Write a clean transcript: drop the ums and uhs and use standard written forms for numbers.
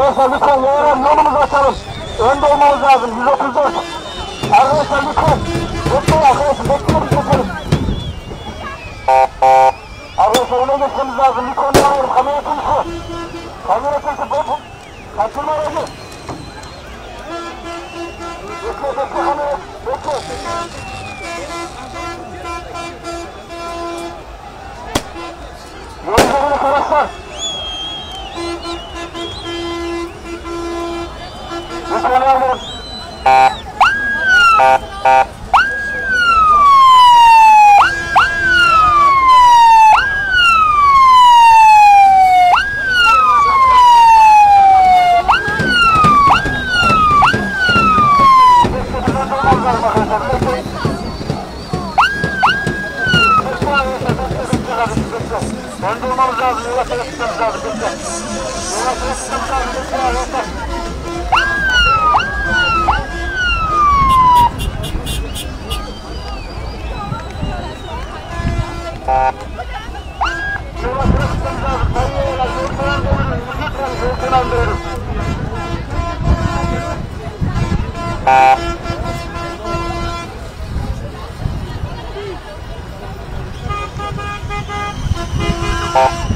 Arkadaşlar lütfen yayınlar yolumuzu açalım. Önde olmamız lazım. 134. Arkadaşlar lütfen. Bekleyin arkadaşlar. Bekliyoruz geçelim. Arkadaşlar öne geçmemiz lazım. Bir konuya alıyorum. Kamera kimse. Kamera kimse. Bu. Kaçırma aracı. Bekle kamera. Bekle. Yol üzerine arkadaşlar. Bir konuya alıyorum. Önde olmamız lazım, yola çalışmamız lazım, bekle. Yola çalışmamız lazım, bekle. Yola çalışmamız lazım, kayıyorlar, yol kanaldırırız. Oh.